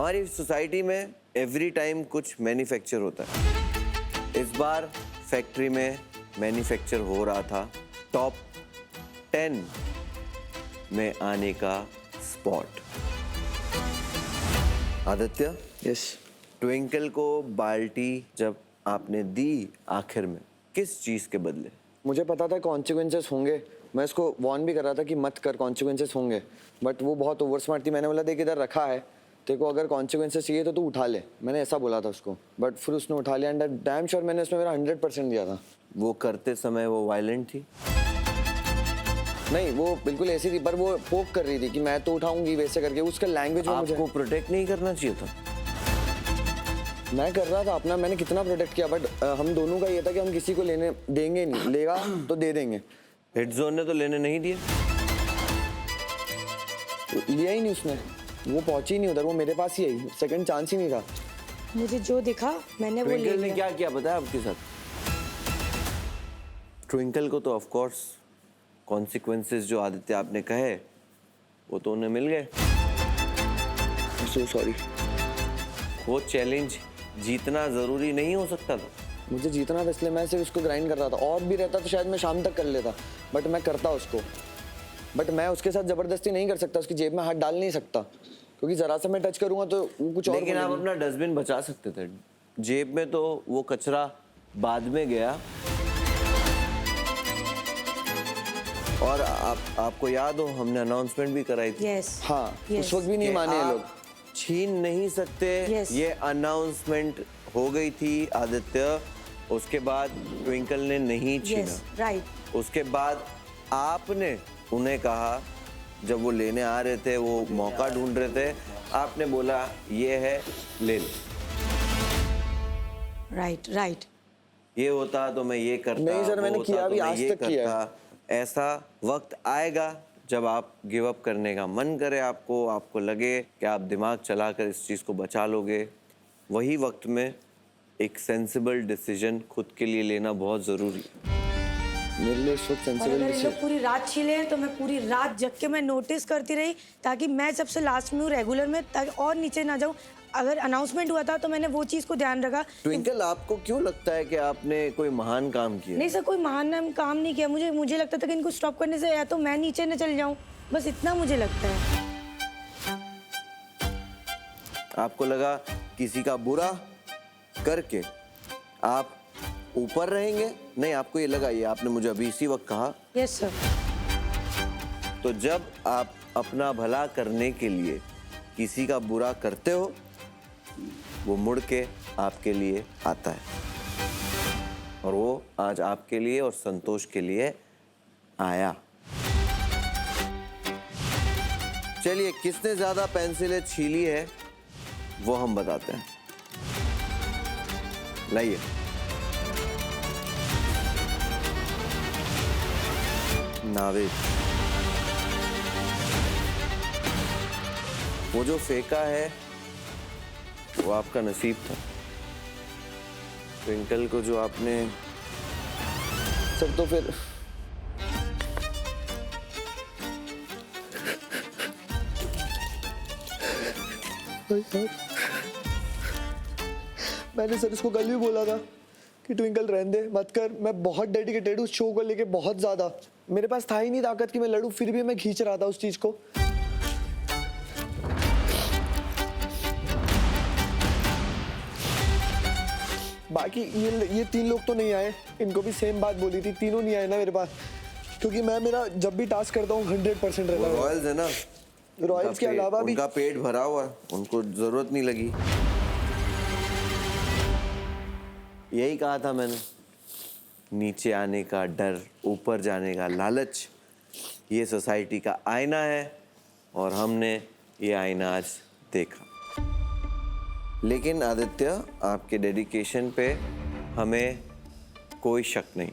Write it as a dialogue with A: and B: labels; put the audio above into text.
A: हमारी सोसाइटी में every time कुछ मैन्युफैक्चर होता है। इस बार फैक्ट्री में मैन्युफैक्चर हो रहा था टॉप 10 में आने का स्पॉट। आदित्य,
B: यस।
A: ट्विंकल को बाल्टी जब आपने दी आखिर में, किस चीज़ के बदले?
B: मुझे पता था कॉन्सिक्वेंसेस होंगे, मैं इसको वार्न भी कर रहा था कि मत कर, कॉन्सिक्वेंसेस होंगे, बट वो बहुत ओवर स्मार्ट थी। मैंने बोला देख इधर रखा है, तेरे को अगर कॉन्सिक्वेंसेस चाहिए तो तू उठा ले, मैंने ऐसा बोला था उसको, बट फिर उसने उठा लिया। एंड डैम श्योर मैंने उसमें मेरा 100% दिया था।
A: वो करते समय वो वायलेंट थी?
B: नहीं, वो बिल्कुल ऐसी थी, पर वो पोक कर रही थी कि मैं तो उठाऊंगी वैसे करके। उसका लैंग्वेज में मुझे
A: आपको प्रोटेक्ट नहीं करना चाहिए था?
B: मैं कर रहा था अपना, मैंने कितना प्रोटेक्ट किया, बट हम दोनों का ये था कि हम किसी को लेने देंगे नहीं, लेगा तो दे देंगे।
A: हिट जोन ने तो लेने नहीं दिए।
B: तो लिया ही नहीं उसने, वो पहुंची ही नहीं उधर, वो मेरे पास ही आई, सेकंड चांस ही नहीं था।
C: मुझे जो दिखा मैंने वो ले
A: ट्विंकल ने
C: लिया।
A: क्या किया पता है आपके साथ? ट्विंकल को तो ऑफ कोर्स कॉन्सिक्वेंसेस जो आदित्य आपने कहे वो तो उन्हें मिल गए।
B: So sorry.
A: वो चैलेंज जीतना जरूरी नहीं हो सकता था।
B: मुझे जीतना था, इसलिए मैं सिर्फ उसको ग्राइंड कर रहा था। और भी रहता तो शायद मैं शाम तक कर लेता, बट मैं करता उसको। बट मैं उसके साथ ज़बरदस्ती नहीं कर सकता, उसकी जेब में हाथ डाल नहीं सकता, क्योंकि ज़रा सा मैं टच करूँगा तो वो कुछ और
A: लेकिन आप
B: बोलेगी।
A: अपना डस्टबिन बचा सकते थे। जेब में तो वो कचरा बाद में गया। और आपको याद हो हमने अनाउंसमेंट भी कराई थी।
C: यस।
B: हाँ,
C: Yes.
B: उस वक्त भी नहीं
A: कि
B: माने ये
A: आप
B: लोग।
A: छीन नहीं सकते।
C: Yes.
A: ये अनाउंसमेंट हो गई थी आदित्य, उसके बाद ट्विंकल ने नहीं छीना।
C: Yes, right.
A: उसके बाद आपने उन्हें कहा, जब वो लेने आ रहे थे, वो मौका ढूंढ रहे थे, आपने बोला ये है, ले लो।
C: Right, right.
A: ये होता तो मैं ये करता।
B: नहीं सर,
A: वो
B: मैंने
A: होता
B: किया
A: तो
B: भी,
A: मैं
B: आज
A: ये
B: तक किया है।
A: करता। ऐसा वक्त आएगा जब आप गिव अप करने का मन करे, आपको लगे कि आप दिमाग चलाकर इस चीज़ को बचा लोगे। वही वक्त में एक सेंसिबल डिसीजन खुद के लिए लेना बहुत ज़रूरी है।
B: मेरे लिए इस वक्त
C: और
B: सेंसिबल
C: अगर ये लोग पूरी रात छीले हैं तो मैं पूरी रात जग के मैं नोटिस करती रही, ताकि मैं सबसे लास्ट में हूँ रेगुलर में, ताकि और नीचे ना जाऊँ। अगर अनाउंसमेंट हुआ था तो मैंने वो चीज़ को ध्यान रखा।
A: ट्विंकल, आपको क्यों लगता है कि आपने कोई महान काम किया?
C: नहीं सर, कोई महान नाम काम नहीं किया। मुझे लगता था कि इनको स्टॉप करने से या तो मैं नीचे न चल जाऊं, बस इतना मुझे लगता है।
A: आपको लगा किसी का बुरा करके आप ऊपर रहेंगे? नहीं, आपको ये लगा, ये आपने मुझे अभी इसी वक्त कहा।
C: Yes sir.
A: तो जब आप अपना भला करने के लिए किसी का बुरा करते हो, वो मुड़ के आपके लिए आता है, और वो आज आपके लिए और संतोष के लिए आया। चलिए, किसने ज्यादा पेंसिलें छीली है वो हम बताते हैं। लाइए। नाविद, वो जो फेंका है वो आपका नसीब था। ट्विंकल को जो आपने...
B: सर तो फिर मैंने सर इसको कल भी बोला था कि ट्विंकल रहने दे, मत कर। मैं बहुत डेडिकेटेड हूँ उस शो को लेके, बहुत ज्यादा। मेरे पास था ही नहीं ताकत कि मैं लड़ूं, फिर भी मैं खींच रहा था उस चीज को। बाकी ये 3 लोग तो नहीं आए, इनको भी सेम बात बोली थी, तीनों नहीं आए ना मेरे पास, क्योंकि मैं मेरा जब भी टास्क करता हूँ 100% रहता है।
A: रॉयल्स है ना,
B: रॉयल्स के अलावा भी
A: उनका पेट भरा हुआ है, उनको जरूरत नहीं लगी। यही कहा था मैंने, नीचे आने का डर, ऊपर जाने का लालच, ये सोसाइटी का आईना है, और हमने ये आईना आज देखा। लेकिन आदित्य, आपके डेडिकेशन पे हमें कोई शक नहीं।